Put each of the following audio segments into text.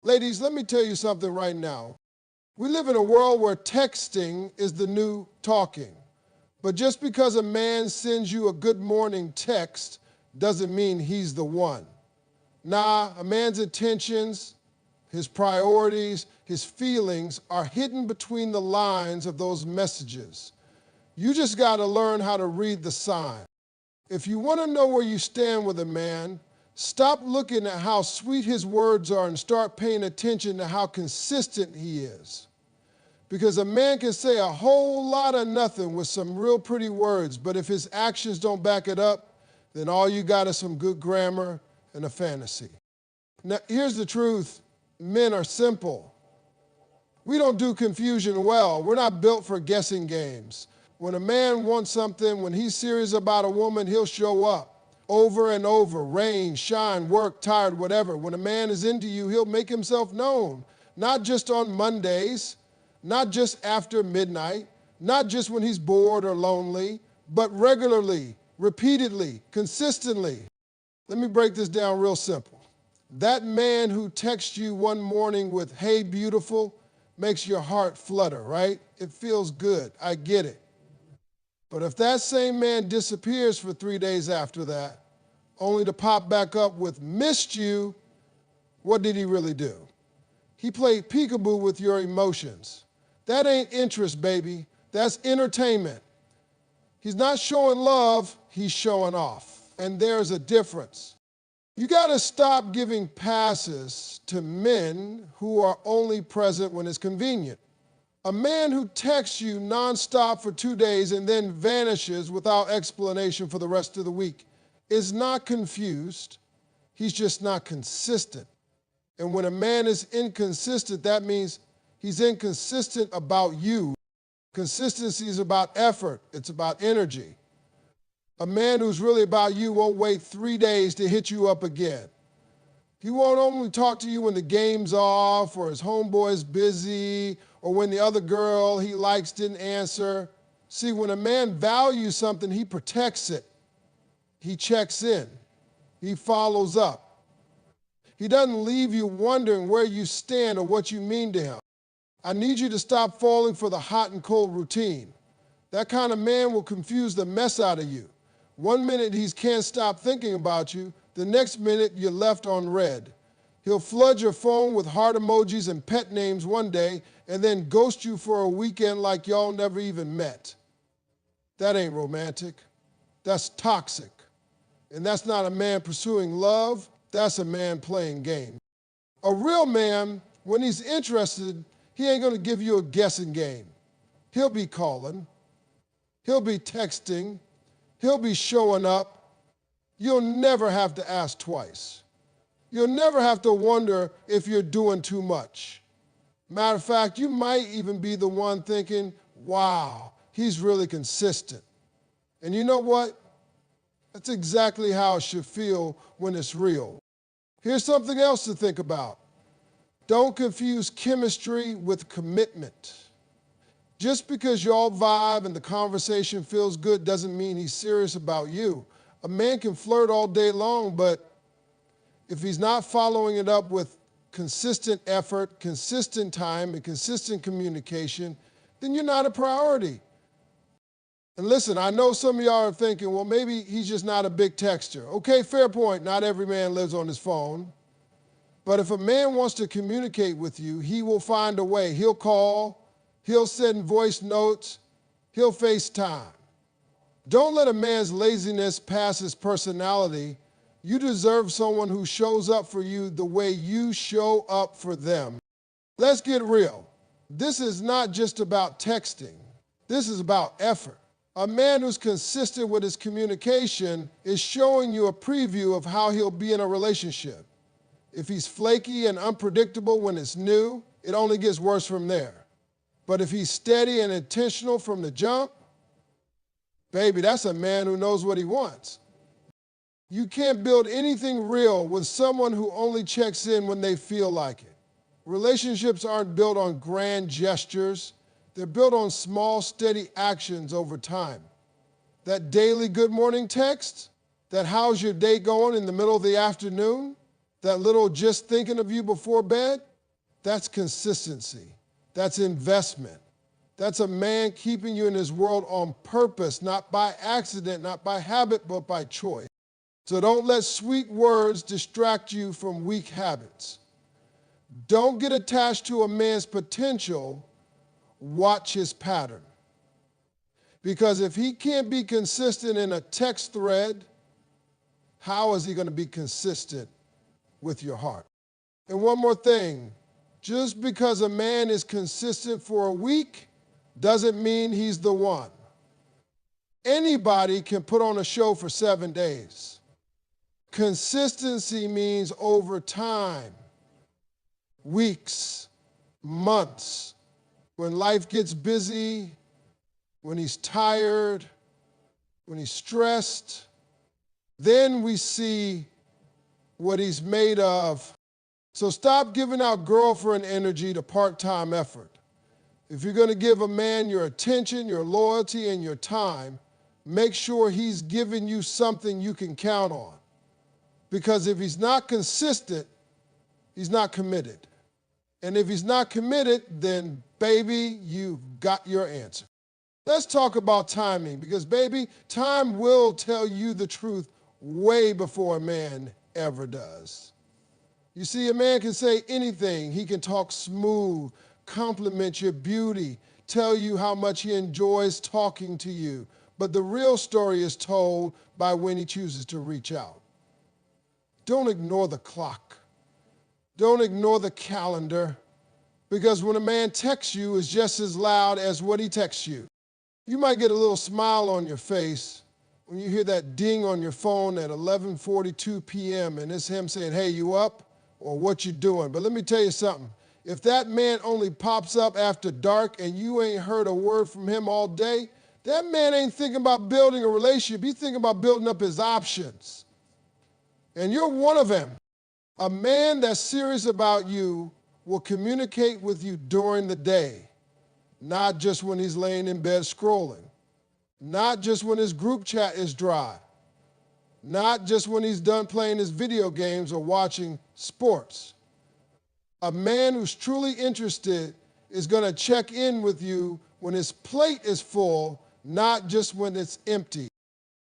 Ladies, let me tell you something right now. We live in a world where texting is the new talking. But just because a man sends you a good morning text doesn't mean he's the one. Nah, a man's intentions, his priorities, his feelings are hidden between the lines of those messages. You just got to learn how to read the sign. If you want to know where you stand with a man, stop looking at how sweet his words are and start paying attention to how consistent he is. Because a man can say a whole lot of nothing with some real pretty words, but if his actions don't back it up, then all you got is some good grammar and a fantasy. Now, here's the truth. Men are simple. We don't do confusion well. We're not built for guessing games. When a man wants something, when he's serious about a woman, he'll show up over and over, rain, shine, work, tired, whatever. When a man is into you, he'll make himself known, not just on Mondays, not just after midnight, not just when he's bored or lonely, but regularly, repeatedly, consistently. Let me break this down real simple. That man who texts you one morning with, "Hey, beautiful," makes your heart flutter, right? It feels good. I get it. But if that same man disappears for 3 days after that, only to pop back up with "missed you," what did he really do? He played peekaboo with your emotions. That ain't interest, baby. That's entertainment. He's not showing love, he's showing off. And there's a difference. You got to stop giving passes to men who are only present when it's convenient. A man who texts you nonstop for 2 days and then vanishes without explanation for the rest of the week is not confused. He's just not consistent. And when a man is inconsistent, that means he's inconsistent about you. Consistency is about effort. It's about energy. A man who's really about you won't wait 3 days to hit you up again. He won't only talk to you when the game's off or his homeboy's busy or when the other girl he likes didn't answer. See, when a man values something, he protects it. He checks in. He follows up. He doesn't leave you wondering where you stand or what you mean to him. I need you to stop falling for the hot and cold routine. That kind of man will confuse the mess out of you. One minute he can't stop thinking about you, the next minute you're left on red. He'll flood your phone with heart emojis and pet names one day and then ghost you for a weekend like y'all never even met. That ain't romantic. That's toxic. And that's not a man pursuing love, that's a man playing game. A real man, when he's interested, he ain't gonna give you a guessing game. He'll be calling, he'll be texting, he'll be showing up. You'll never have to ask twice. You'll never have to wonder if you're doing too much. Matter of fact, you might even be the one thinking, wow, he's really consistent. And you know what? That's exactly how it should feel when it's real. Here's something else to think about. Don't confuse chemistry with commitment. Just because y'all vibe and the conversation feels good doesn't mean he's serious about you. A man can flirt all day long, but if he's not following it up with consistent effort, consistent time, and consistent communication, then you're not a priority. And listen, I know some of y'all are thinking, well, maybe he's just not a big texter. Okay, fair point. Not every man lives on his phone. But if a man wants to communicate with you, he will find a way. He'll call, he'll send voice notes, he'll FaceTime. Don't let a man's laziness pass his personality. You deserve someone who shows up for you the way you show up for them. Let's get real. This is not just about texting. This is about effort. A man who's consistent with his communication is showing you a preview of how he'll be in a relationship. If he's flaky and unpredictable when it's new, it only gets worse from there. But if he's steady and intentional from the jump, baby, that's a man who knows what he wants. You can't build anything real with someone who only checks in when they feel like it. Relationships aren't built on grand gestures. They're built on small, steady actions over time. That daily good morning text, that how's your day going in the middle of the afternoon, that little just thinking of you before bed, That's consistency. That's investment. That's a man keeping you in his world on purpose, not by accident, not by habit, but by choice. So don't let sweet words distract you from weak habits. Don't get attached to a man's potential. Watch his pattern. Because if he can't be consistent in a text thread, how is he going to be consistent with your heart? And one more thing, just because a man is consistent for a week doesn't mean he's the one. Anybody can put on a show for 7 days. Consistency means over time, weeks, months, when life gets busy, when he's tired, when he's stressed, then we see what he's made of. So stop giving out girlfriend energy to part-time effort. If you're going to give a man your attention, your loyalty, and your time, make sure he's giving you something you can count on. Because if he's not consistent, he's not committed. And if he's not committed, then baby, you've got your answer. Let's talk about timing, because baby, time will tell you the truth way before a man ever does. You see, a man can say anything. He can talk smooth, compliment your beauty, tell you how much he enjoys talking to you. But the real story is told by when he chooses to reach out. Don't ignore the clock. Don't ignore the calendar, because when a man texts you, it's just as loud as what he texts you. You might get a little smile on your face when you hear that ding on your phone at 11:42 p.m. and it's him saying, hey, you up? Or what you doing? But let me tell you something. If that man only pops up after dark and you ain't heard a word from him all day, that man ain't thinking about building a relationship. He's thinking about building up his options. And you're one of them. A man that's serious about you will communicate with you during the day, not just when he's laying in bed scrolling, not just when his group chat is dry, not just when he's done playing his video games or watching sports. A man who's truly interested is going to check in with you when his plate is full, not just when it's empty.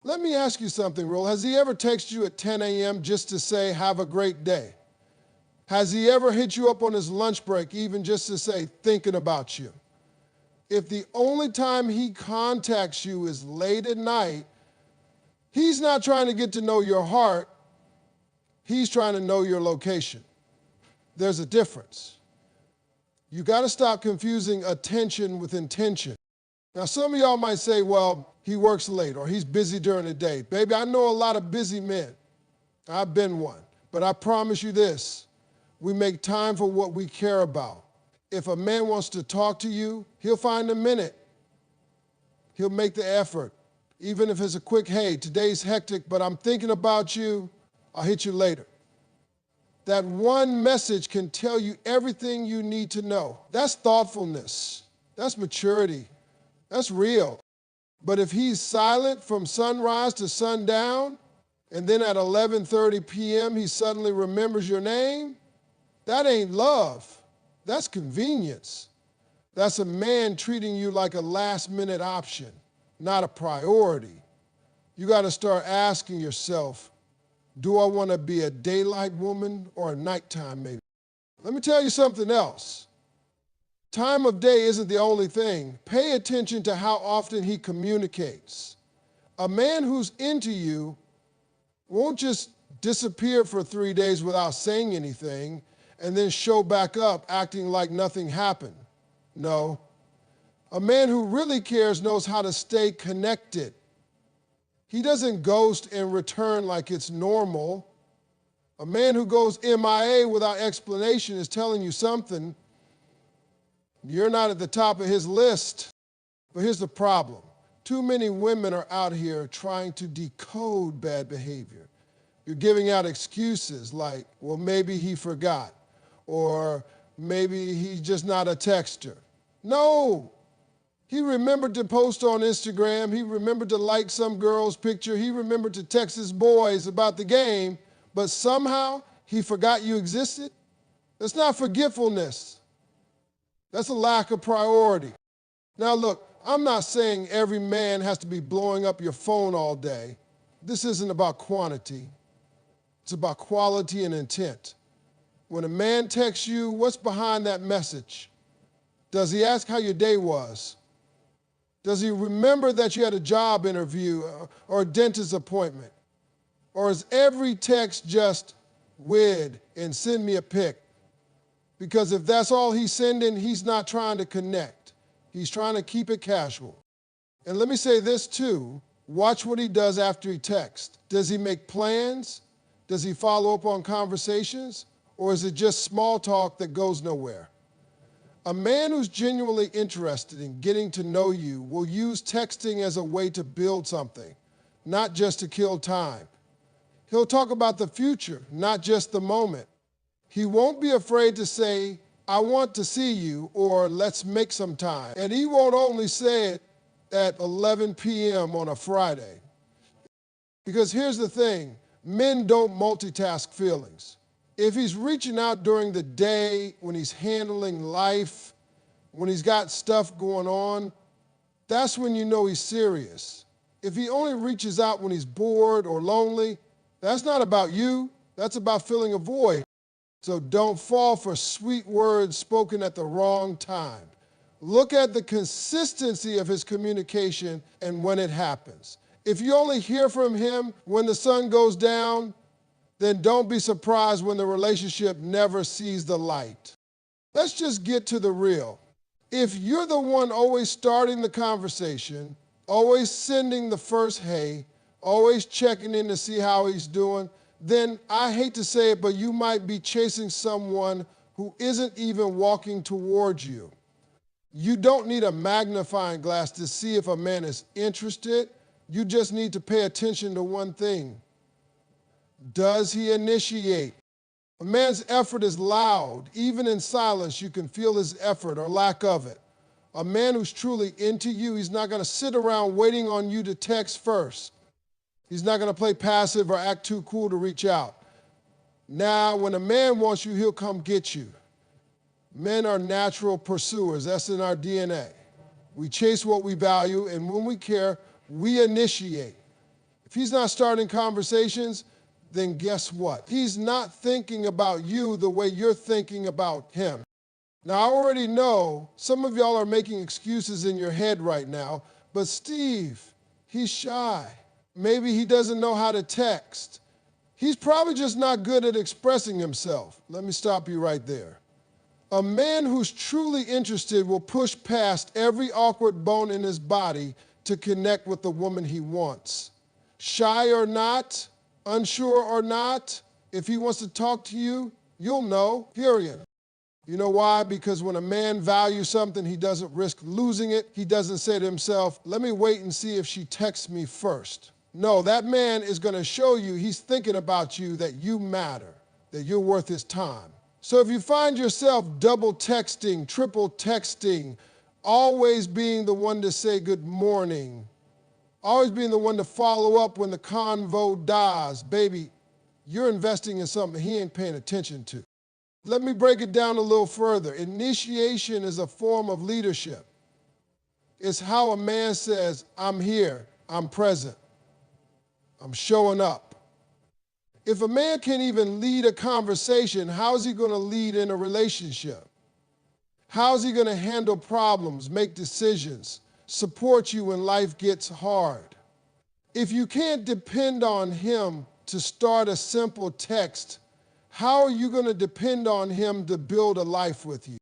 Let me ask you something, Roll. Has he ever texted you at 10 a.m. just to say, have a great day? Has he ever hit you up on his lunch break, even just to say, thinking about you? If the only time he contacts you is late at night, he's not trying to get to know your heart. He's trying to know your location. There's a difference. You got to stop confusing attention with intention. Now, some of y'all might say, well, he works late or he's busy during the day. Baby, I know a lot of busy men. I've been one. But I promise you this, we make time for what we care about. If a man wants to talk to you, he'll find a minute. He'll make the effort. Even if it's a quick, hey, today's hectic, but I'm thinking about you, I'll hit you later. That one message can tell you everything you need to know. That's thoughtfulness. That's maturity. That's real. But if he's silent from sunrise to sundown, and then at 11:30 p.m. he suddenly remembers your name, that ain't love. That's convenience. That's a man treating you like a last-minute option, not a priority. You got to start asking yourself, do I want to be a daylight woman or a nighttime maybe? Let me tell you something else. Time of day isn't the only thing. Pay attention to how often he communicates. A man who's into you won't just disappear for 3 days without saying anything and then show back up acting like nothing happened. No. A man who really cares knows how to stay connected. He doesn't ghost and return like it's normal. A man who goes MIA without explanation is telling you something. You're not at the top of his list. But here's the problem. Too many women are out here trying to decode bad behavior. You're giving out excuses like, well, maybe he forgot, or maybe he's just not a texter. No. He remembered to post on Instagram. He remembered to like some girl's picture. He remembered to text his boys about the game, but somehow he forgot you existed? That's not forgetfulness. That's a lack of priority. Now look, I'm not saying every man has to be blowing up your phone all day. This isn't about quantity. It's about quality and intent. When a man texts you, what's behind that message? Does he ask how your day was? Does he remember that you had a job interview or a dentist appointment? Or is every text just "wid" and "send me a pic"? Because if that's all he's sending, he's not trying to connect. He's trying to keep it casual. And let me say this too, watch what he does after he texts. Does he make plans? Does he follow up on conversations? Or is it just small talk that goes nowhere? A man who's genuinely interested in getting to know you will use texting as a way to build something, not just to kill time. He'll talk about the future, not just the moment. He won't be afraid to say, "I want to see you," or "let's make some time." And he won't only say it at 11 p.m. on a Friday. Because here's the thing, men don't multitask feelings. If he's reaching out during the day, when he's handling life, when he's got stuff going on, that's when you know he's serious. If he only reaches out when he's bored or lonely, that's not about you, that's about filling a void. So don't fall for sweet words spoken at the wrong time. Look at the consistency of his communication and when it happens. If you only hear from him when the sun goes down, then don't be surprised when the relationship never sees the light. Let's just get to the real. If you're the one always starting the conversation, always sending the first hey, always checking in to see how he's doing, then I hate to say it, but you might be chasing someone who isn't even walking towards you. You don't need a magnifying glass to see if a man is interested. You just need to pay attention to one thing. Does he initiate? A man's effort is loud. Even in silence, you can feel his effort or lack of it. A man who's truly into you, he's not going to sit around waiting on you to text first. He's not going to play passive or act too cool to reach out. Now, when a man wants you, he'll come get you. Men are natural pursuers. That's in our DNA. We chase what we value, and when we care, we initiate. If he's not starting conversations, then guess what? He's not thinking about you the way you're thinking about him. Now, I already know some of y'all are making excuses in your head right now, but Steve, he's shy. Maybe he doesn't know how to text. He's probably just not good at expressing himself. Let me stop you right there. A man who's truly interested will push past every awkward bone in his body to connect with the woman he wants. Shy or not, unsure or not, if he wants to talk to you, you'll know, period. You know why? Because when a man values something, he doesn't risk losing it. He doesn't say to himself, "Let me wait and see if she texts me first." No, that man is going to show you he's thinking about you, that you matter, that you're worth his time. So if you find yourself double texting, triple texting, always being the one to say good morning, always being the one to follow up when the convo dies, baby, you're investing in something he ain't paying attention to. Let me break it down a little further. Initiation is a form of leadership. It's how a man says, "I'm here, I'm present, I'm showing up." If a man can't even lead a conversation, how is he going to lead in a relationship? How is he going to handle problems, make decisions, support you when life gets hard? If you can't depend on him to start a simple text, how are you going to depend on him to build a life with you?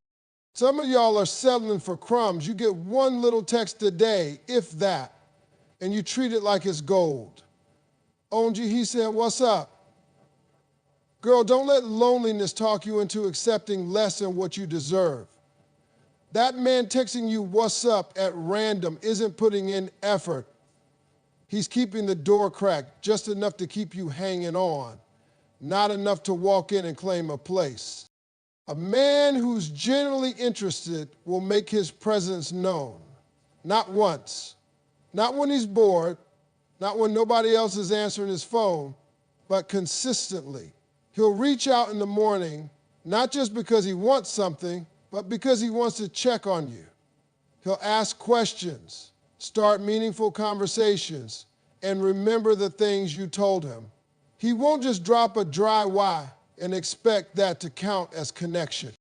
Some of y'all are settling for crumbs. You get one little text a day, if that, and you treat it like it's gold. Onji, he said, "What's up?" Girl, don't let loneliness talk you into accepting less than what you deserve. That man texting you "what's up" at random isn't putting in effort. He's keeping the door cracked just enough to keep you hanging on, not enough to walk in and claim a place. A man who's genuinely interested will make his presence known. Not once, not when he's bored, not when nobody else is answering his phone, but consistently. He'll reach out in the morning not just because he wants something, but because he wants to check on you. He'll ask questions, start meaningful conversations, and remember the things you told him. He won't just drop a dry why and expect that to count as connection.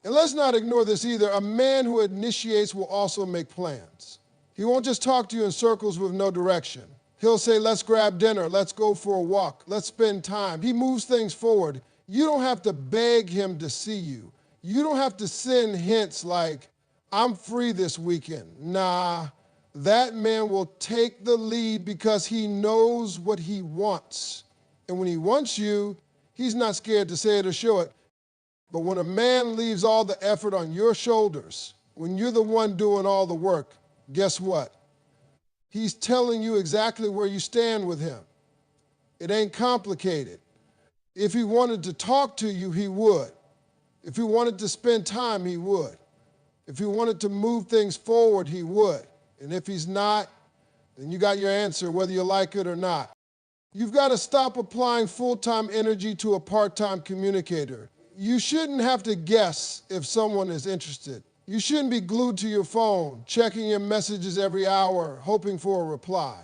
And let's not ignore this either. A man who initiates will also make plans. He won't just talk to you in circles with no direction. He'll say, let's grab dinner, let's go for a walk, let's spend time. He moves things forward. You don't have to beg him to see you. You don't have to send hints like, I'm free this weekend. Nah, that man will take the lead because he knows what he wants. And when he wants you, he's not scared to say it or show it. But when a man leaves all the effort on your shoulders, when you're the one doing all the work, guess what? He's telling you exactly where you stand with him. It ain't complicated. If he wanted to talk to you, he would. If he wanted to spend time, he would. If he wanted to move things forward, he would. And if he's not, then you got your answer, whether you like it or not. You've got to stop applying full-time energy to a part-time communicator. You shouldn't have to guess if someone is interested. You shouldn't be glued to your phone, checking your messages every hour, hoping for a reply.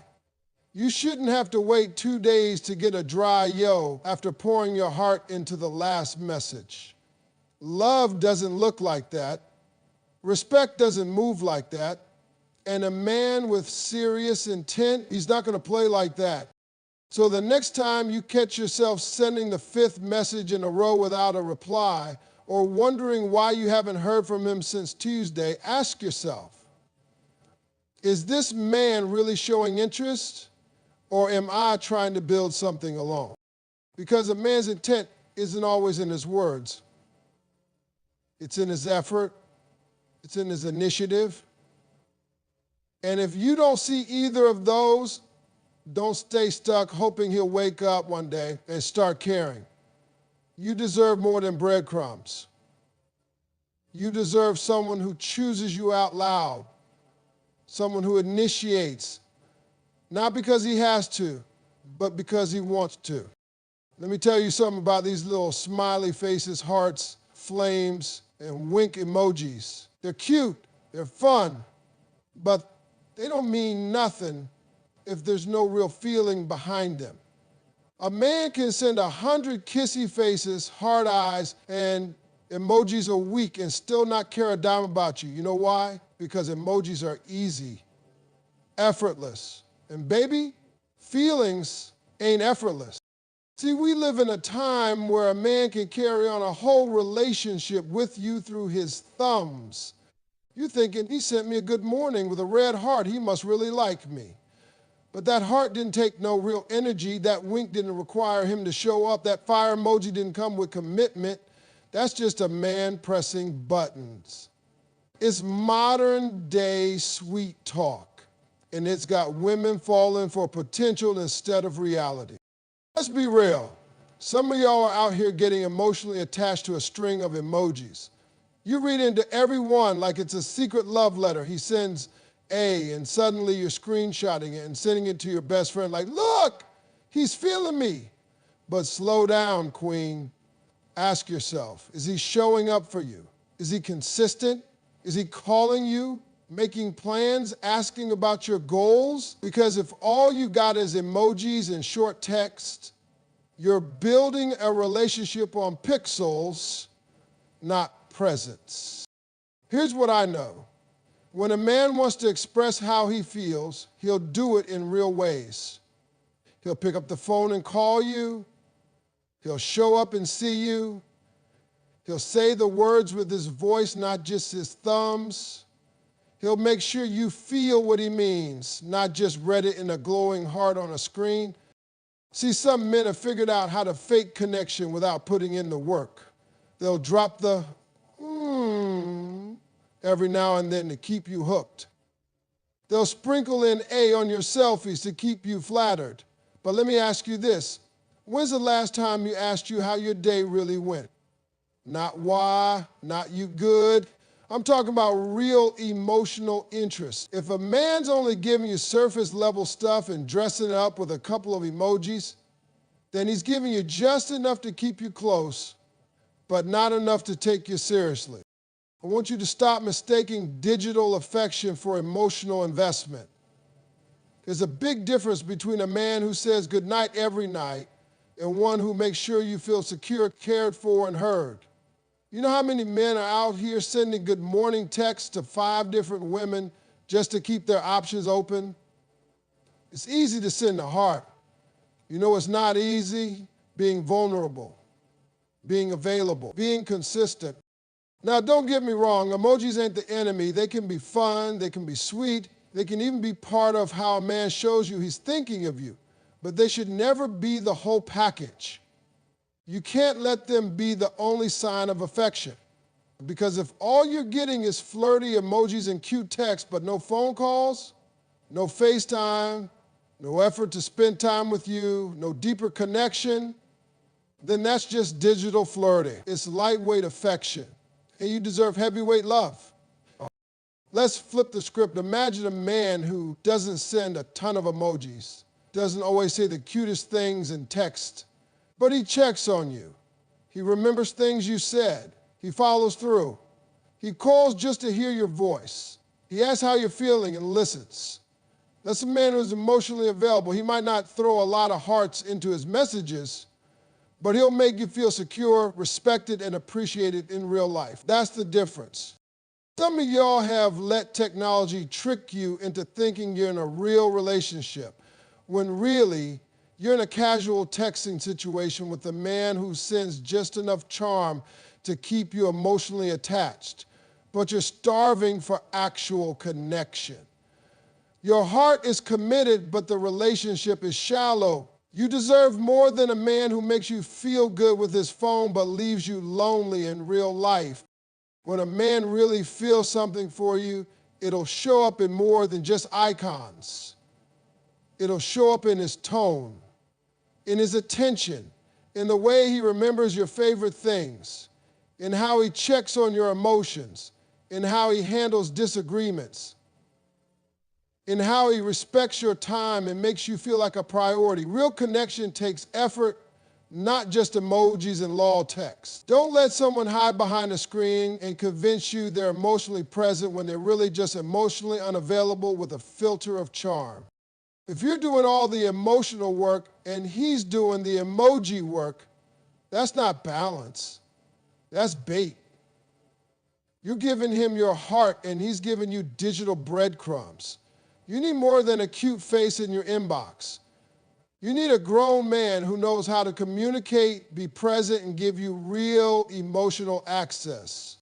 You shouldn't have to wait 2 days to get a dry yo after pouring your heart into the last message. Love doesn't look like that. Respect doesn't move like that. And a man with serious intent, he's not going to play like that. So the next time you catch yourself sending the 5th message in a row without a reply, or wondering why you haven't heard from him since Tuesday, ask yourself, is this man really showing interest, or am I trying to build something alone? Because a man's intent isn't always in his words. It's in his effort. It's in his initiative. And if you don't see either of those, don't stay stuck hoping he'll wake up one day and start caring. You deserve more than breadcrumbs. You deserve someone who chooses you out loud, someone who initiates, not because he has to, but because he wants to. Let me tell you something about these little smiley faces, hearts, flames, and wink emojis. They're cute, they're fun, but they don't mean nothing if there's no real feeling behind them. A man can send 100 kissy faces, hard eyes, and emojis a week and still not care a dime about you. You know why? Because emojis are easy, effortless. And baby, feelings ain't effortless. See, we live in a time where a man can carry on a whole relationship with you through his thumbs. You're thinking, he sent me a good morning with a red heart. He must really like me. But that heart didn't take no real energy. That wink didn't require him to show up. That fire emoji didn't come with commitment. That's just a man pressing buttons. It's modern day sweet talk, and it's got women falling for potential instead of reality. Let's be real. Some of y'all are out here getting emotionally attached to a string of emojis. You read into every one like it's a secret love letter. He sends A, and suddenly you're screenshotting it and sending it to your best friend like, look, he's feeling me. But slow down, queen. Ask yourself, is he showing up for you? Is he consistent? Is he calling you, making plans, asking about your goals? Because if all you got is emojis and short text, you're building a relationship on pixels, not presence. Here's what I know. When a man wants to express how he feels, he'll do it in real ways. He'll pick up the phone and call you. He'll show up and see you. He'll say the words with his voice, not just his thumbs. He'll make sure you feel what he means, not just read it in a glowing heart on a screen. See, some men have figured out how to fake connection without putting in the work. They'll drop the every now and then to keep you hooked. They'll sprinkle in A on your selfies to keep you flattered. But let me ask you this. When's the last time you asked you how your day really went? Not why, not you good. I'm talking about real emotional interest. If a man's only giving you surface level stuff and dressing it up with a couple of emojis, then he's giving you just enough to keep you close, but not enough to take you seriously. I want you to stop mistaking digital affection for emotional investment. There's a big difference between a man who says goodnight every night and one who makes sure you feel secure, cared for, and heard. You know how many men are out here sending good morning texts to 5 different women just to keep their options open? It's easy to send a heart. You know it's not easy? Being vulnerable, being available, being consistent. Now, don't get me wrong, emojis ain't the enemy. They can be fun, they can be sweet, they can even be part of how a man shows you he's thinking of you, but they should never be the whole package. You can't let them be the only sign of affection, because if all you're getting is flirty emojis and cute text, but no phone calls, no FaceTime, no effort to spend time with you, no deeper connection, then that's just digital flirting. It's lightweight affection. And you deserve heavyweight love. Let's flip the script. Imagine a man who doesn't send a ton of emojis, doesn't always say the cutest things in text, but he checks on you. He remembers things you said. He follows through. He calls just to hear your voice. He asks how you're feeling and listens. That's a man who's emotionally available. He might not throw a lot of hearts into his messages, but he'll make you feel secure, respected, and appreciated in real life. That's the difference. Some of y'all have let technology trick you into thinking you're in a real relationship, when really you're in a casual texting situation with a man who sends just enough charm to keep you emotionally attached, but you're starving for actual connection. Your heart is committed, but the relationship is shallow. You deserve more than a man who makes you feel good with his phone but leaves you lonely in real life. When a man really feels something for you, it'll show up in more than just icons. It'll show up in his tone, in his attention, in the way he remembers your favorite things, in how he checks on your emotions, in how he handles disagreements, in how he respects your time and makes you feel like a priority. Real connection takes effort, not just emojis and lol text. Don't let someone hide behind a screen and convince you they're emotionally present when they're really just emotionally unavailable with a filter of charm. If you're doing all the emotional work and he's doing the emoji work, that's not balance. That's bait. You're giving him your heart and he's giving you digital breadcrumbs. You need more than a cute face in your inbox. You need a grown man who knows how to communicate, be present, and give you real emotional access.